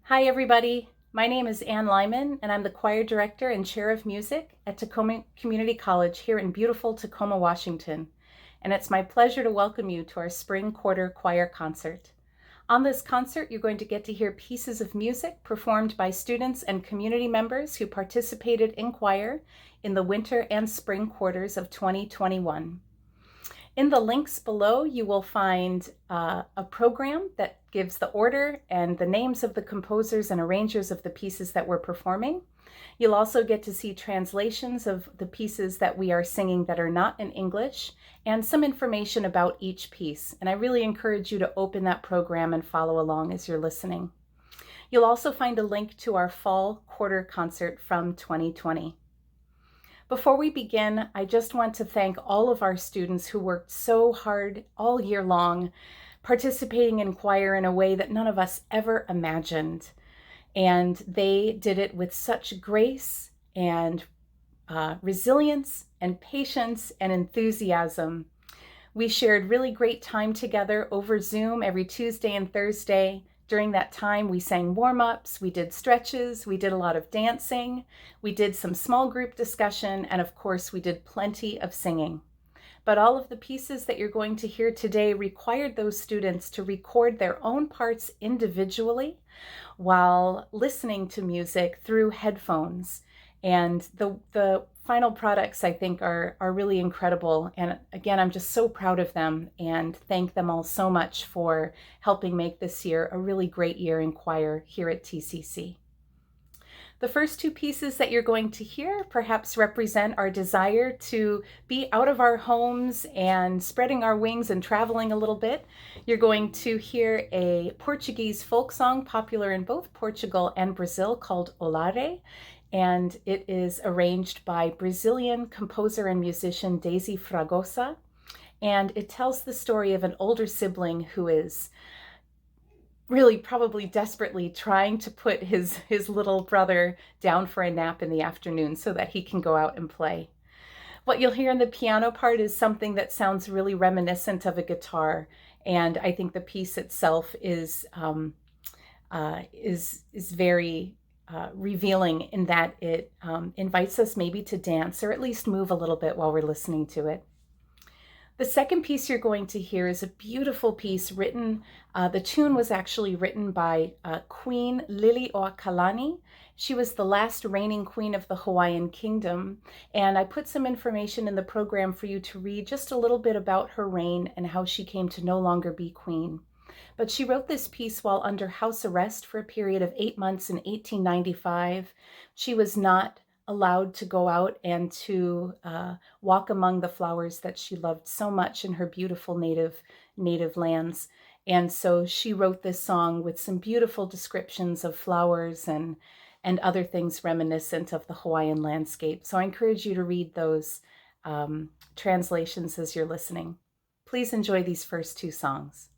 Hi everybody, my name is Ann Lyman and I'm the choir director and chair of music at Tacoma Community College here in beautiful Tacoma, Washington. And it's my pleasure to welcome you to our spring quarter choir concert. On this concert, you're going to get to hear pieces of music performed by students and community members who participated in choir in the winter and spring quarters of 2021. In the links below, you will find a program that gives the order and the names of the composers and arrangers of the pieces that we're performing. You'll also get to see translations of the pieces that we are singing that are not in English and some information about each piece. And I really encourage you to open that program and follow along as you're listening. You'll also find a link to our fall quarter concert from 2020. Before we begin, I just want to thank all of our students who worked so hard all year long, participating in choir in a way that none of us ever imagined. And they did it with such grace and resilience and patience and enthusiasm. We shared really great time together over Zoom every Tuesday and Thursday. During that time, we sang warm-ups, we did stretches, we did a lot of dancing, we did some small group discussion, and of course, we did plenty of singing. But all of the pieces that you're going to hear today required those students to record their own parts individually while listening to music through headphones. And the final products, I think, are really incredible. And again, I'm just so proud of them and thank them all so much for helping make this year a really great year in choir here at TCC. The first two pieces that you're going to hear perhaps represent our desire to be out of our homes and spreading our wings and traveling a little bit. You're going to hear a Portuguese folk song popular in both Portugal and Brazil called OLARE, and it is arranged by Brazilian composer and musician Daisy Fragoso, and it tells the story of an older sibling who is really probably desperately trying to put his little brother down for a nap in the afternoon so that he can go out and play. What you'll hear in the piano part is something that sounds really reminiscent of a guitar, and I think the piece itself is very revealing in that it invites us maybe to dance or at least move a little bit while we're listening to it. The second piece you're going to hear is a beautiful piece written, the tune was actually written by Queen Liliuokalani. She was the last reigning queen of the Hawaiian kingdom, and I put some information in the program for you to read just a little bit about her reign and how she came to no longer be queen. But she wrote this piece while under house arrest for a period of 8 months in 1895. She was not allowed to go out and to walk among the flowers that she loved so much in her beautiful native lands. And so she wrote this song with some beautiful descriptions of flowers and other things reminiscent of the Hawaiian landscape. So I encourage you to read those translations as you're listening. Please enjoy these first two songs.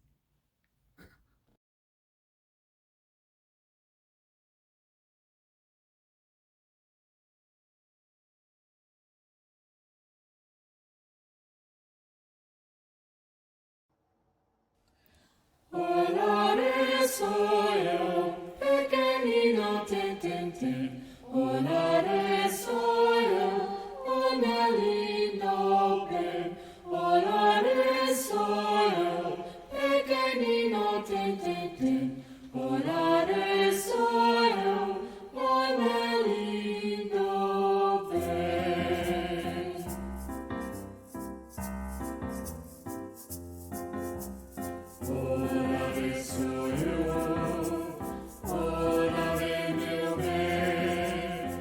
Olare soyo, pequenino ten, olare soyo, onelindo ben, olare soyo, pequenino ten, olare soyo, onelindo ben. Olare soyo, olare meu bem,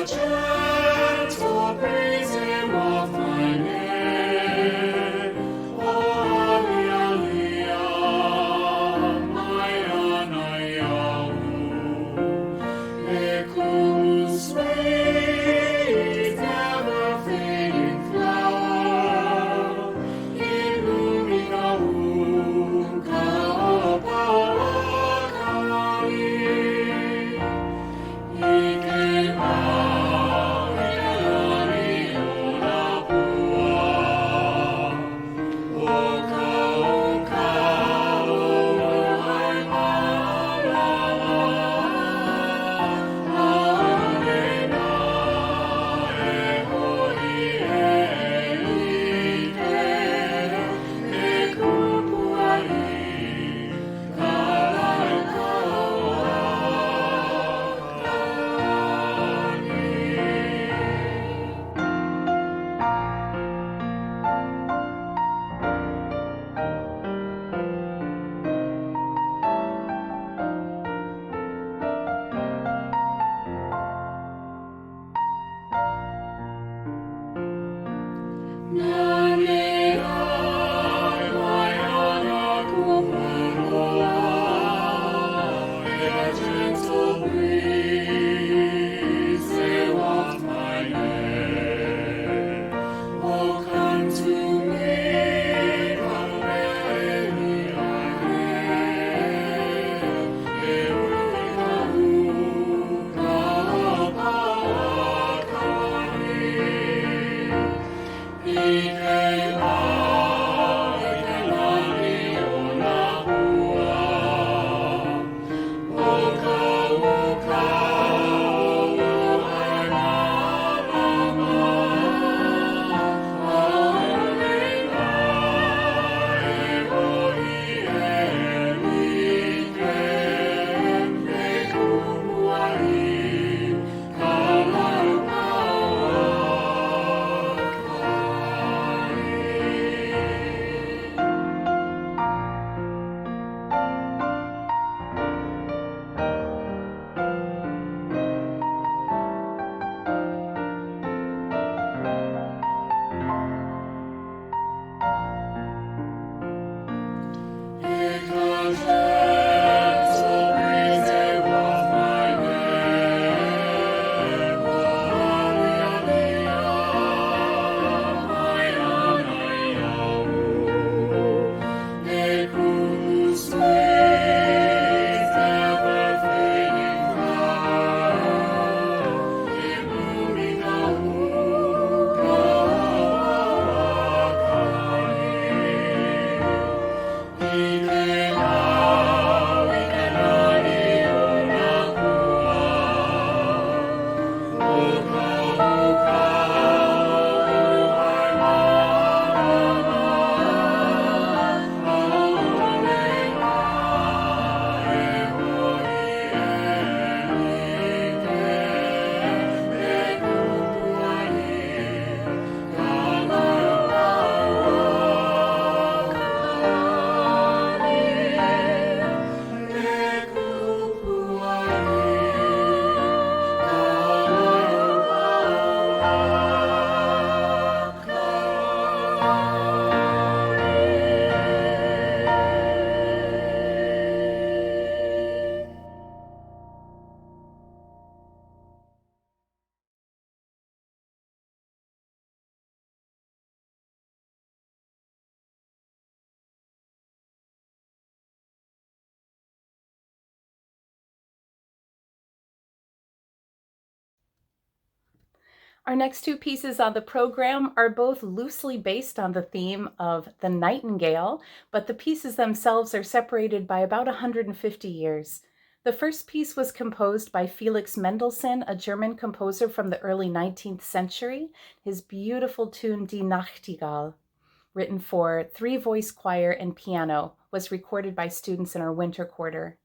gentle breezing of my neck. Oh, Alleluia, my Anayahu. Sweet, never-fading flower, illumina Our next two pieces on the program are both loosely based on the theme of the nightingale, but the pieces themselves are separated by about 150 years. The first piece was composed by Felix Mendelssohn, a German composer from the early 19th century. His beautiful tune Die Nachtigall, written for three-voice choir and piano, was recorded by students in our winter quarter.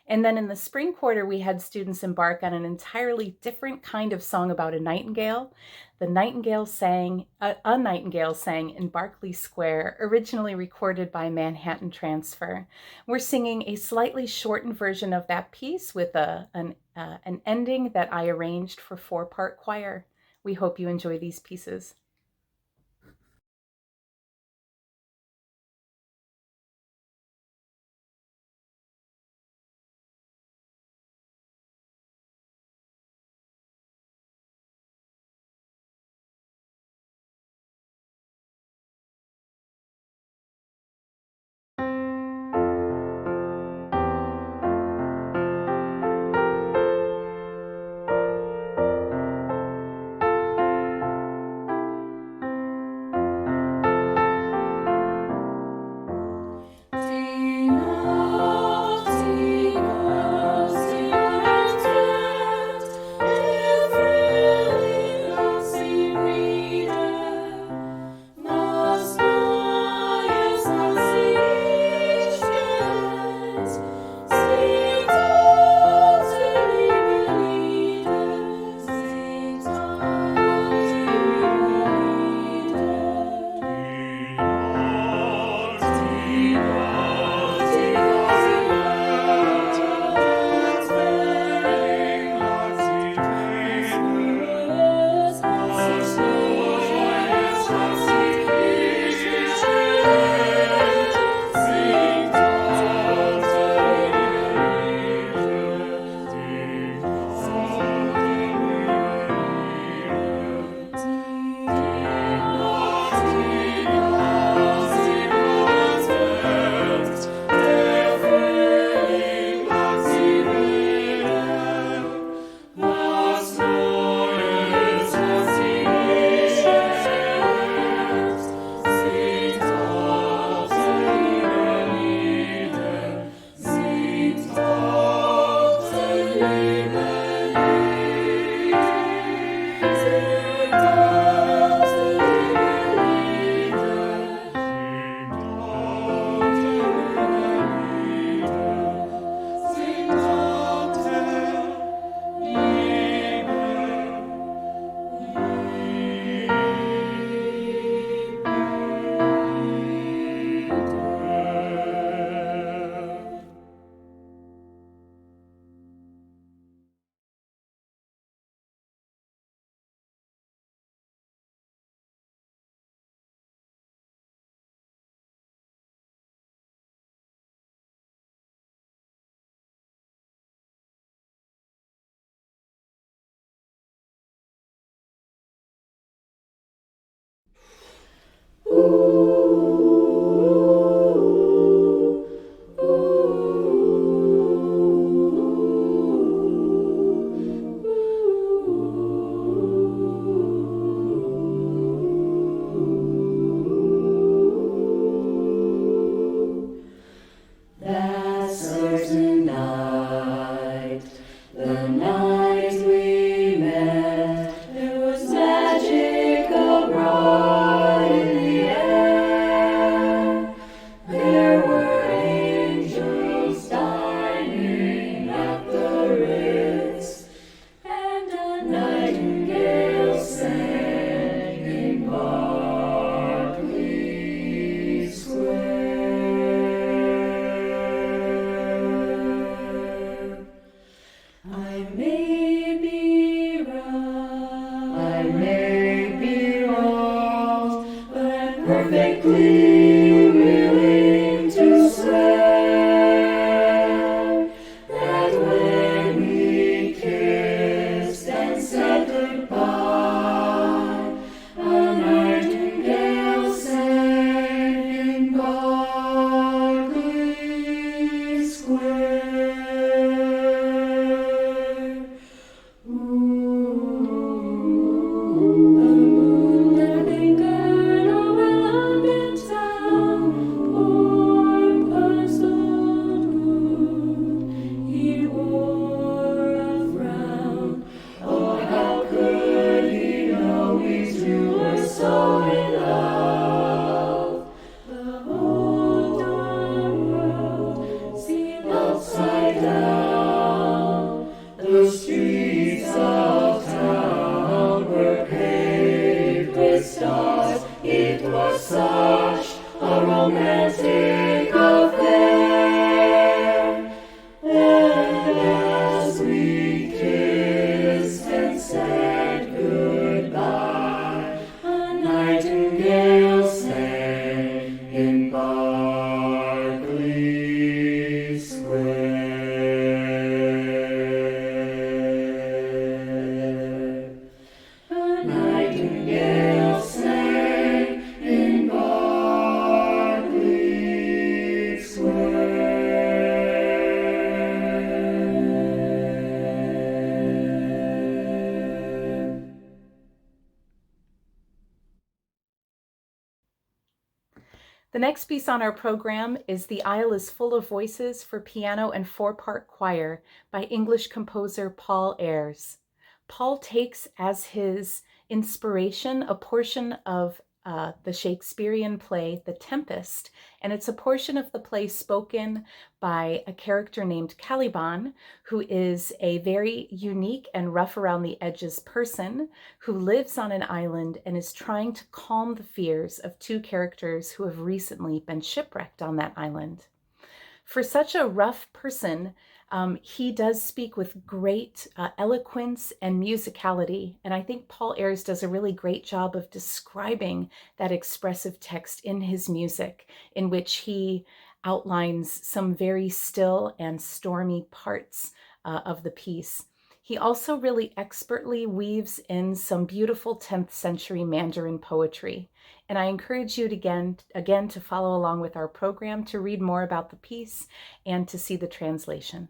And then in the spring quarter, we had students embark on an entirely different kind of song about a nightingale. A nightingale sang in Berkeley Square, originally recorded by Manhattan Transfer. We're singing a slightly shortened version of that piece with an ending that I arranged for 4-part choir. We hope you enjoy these pieces. Town. The next piece on our program is The Isle is Full of Voices for piano and four-part choir by English composer Paul Ayres. Paul takes as his inspiration a portion of the Shakespearean play The Tempest, and it's a portion of the play spoken by a character named Caliban, who is a very unique and rough around the edges person who lives on an island and is trying to calm the fears of two characters who have recently been shipwrecked on that island. For such a rough person, he does speak with great eloquence and musicality, and I think Paul Ayres does a really great job of describing that expressive text in his music, in which he outlines some very still and stormy parts of the piece. He also really expertly weaves in some beautiful 10th century Mandarin poetry. And I encourage you again to follow along with our program, to read more about the piece and to see the translation.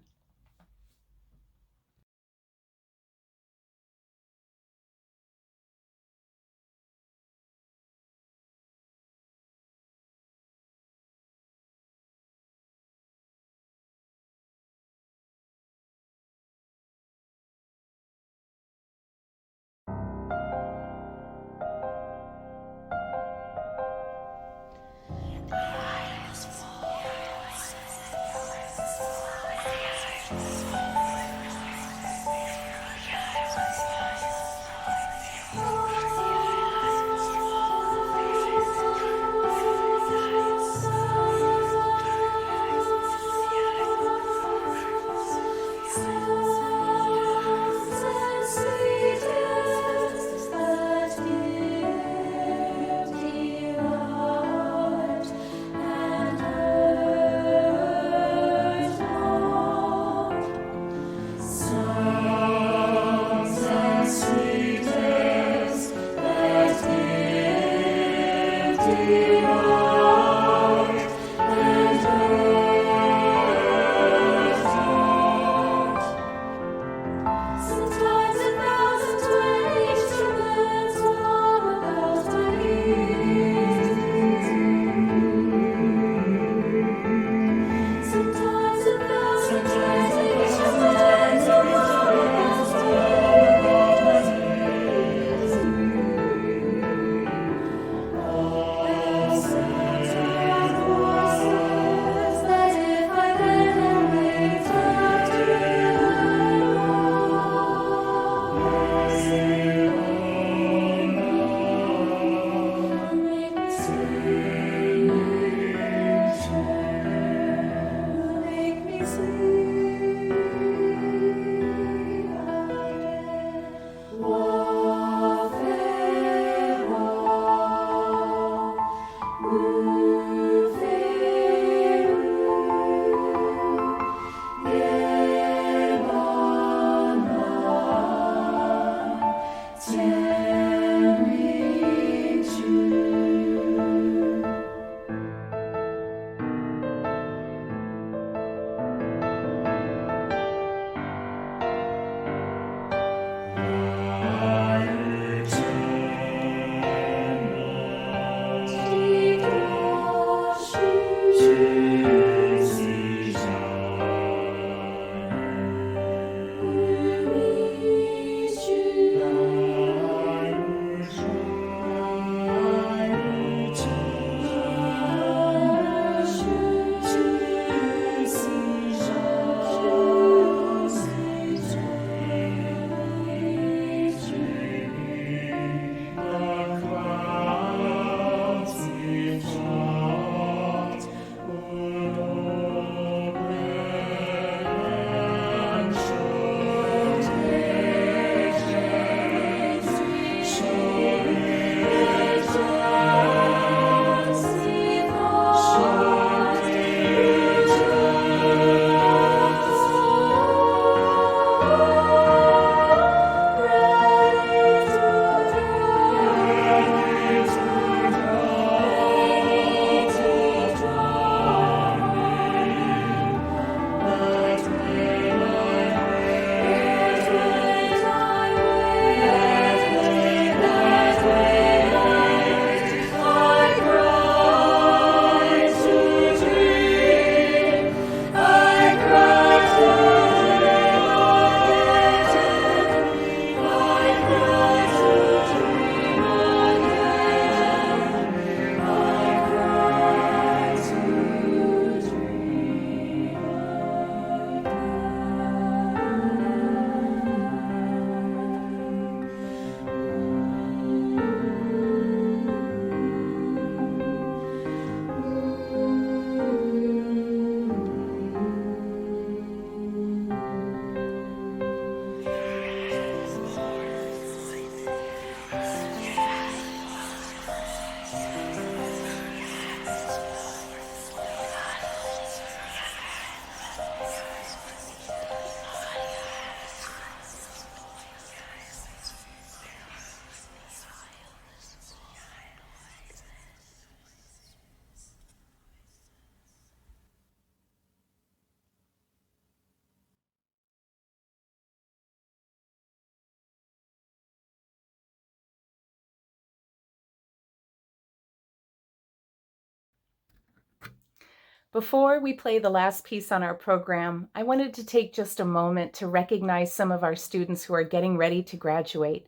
Before we play the last piece on our program, I wanted to take just a moment to recognize some of our students who are getting ready to graduate.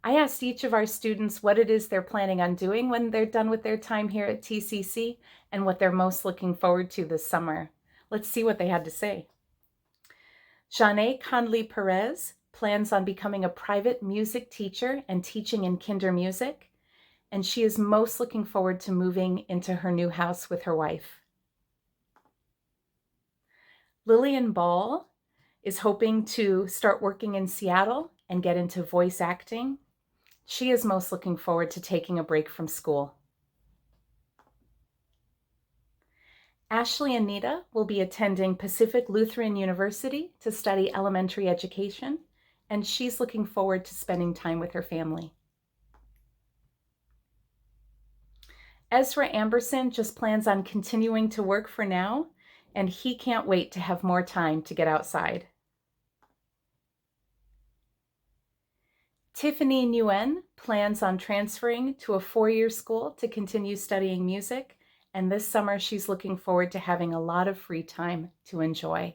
I asked each of our students what it is they're planning on doing when they're done with their time here at TCC and what they're most looking forward to this summer. Let's see what they had to say. Janae Conley Perez plans on becoming a private music teacher and teaching in kinder music, and she is most looking forward to moving into her new house with her wife. Lillian Ball is hoping to start working in Seattle and get into voice acting. She is most looking forward to taking a break from school. Ashley Anita will be attending Pacific Lutheran University to study elementary education, and she's looking forward to spending time with her family. Ezra Amberson just plans on continuing to work for now, and he can't wait to have more time to get outside. Tiffany Nguyen plans on transferring to a 4-year school to continue studying music, and this summer she's looking forward to having a lot of free time to enjoy.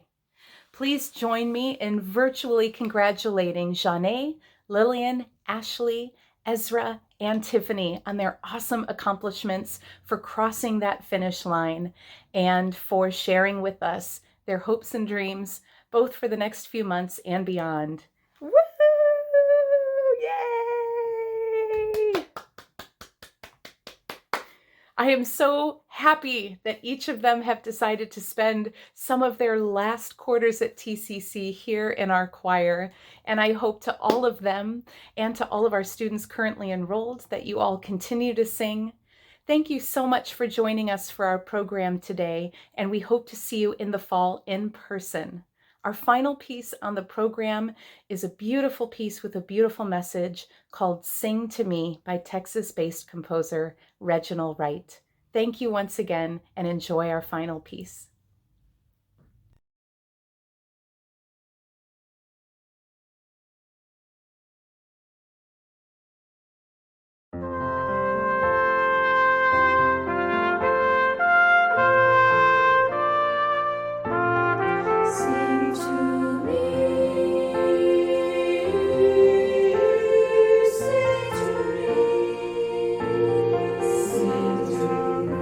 Please join me in virtually congratulating Janae, Lillian, Ashley, Ezra, and Tiffany on their awesome accomplishments, for crossing that finish line and for sharing with us their hopes and dreams, both for the next few months and beyond. Woo! Yay! I am so happy that each of them have decided to spend some of their last quarters at TCC here in our choir, and I hope to all of them and to all of our students currently enrolled that you all continue to sing. Thank you so much for joining us for our program today, and we hope to see you in the fall in person. Our final piece on the program is a beautiful piece with a beautiful message called Sing to Me by Texas-based composer Reginal Wright. Thank you once again, and enjoy our final piece. Sing to me, sing to me, sing to me.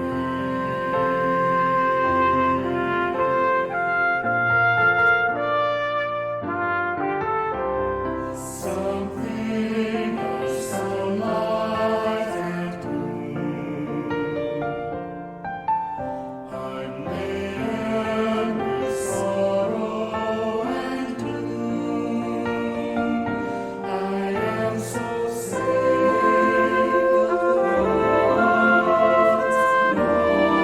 Something of sunlight and blue. I'm laden with sorrow and gloom. I am so sick of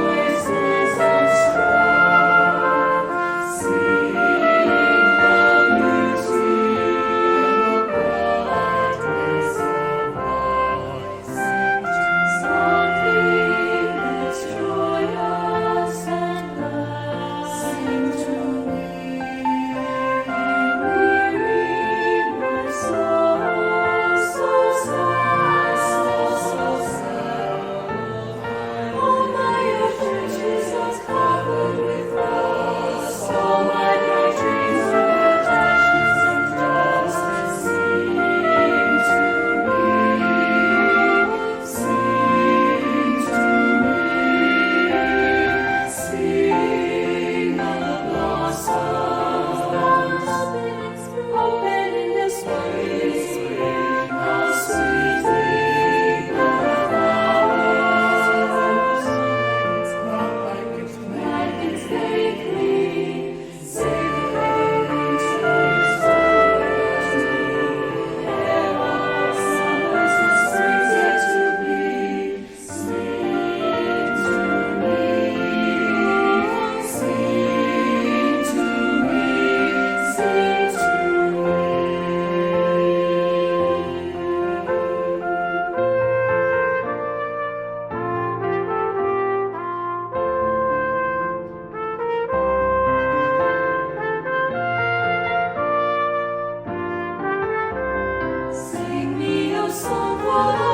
noises and strife. Sing the beauty and the brightness of life. Sing something that's joyous and glad. Sing to me, weary my soul, so sad, so sad. All my afflictions are covered with rust. All my bright dreams are ashes and dust. Sing to me, sing to me, sing of the blossoms open in the spring. How sweetly the flowers, like it's very clean. Sing to summer, there are summers and springs yet to be. Sing to me, sing to me, sing to me. Sing me a song for the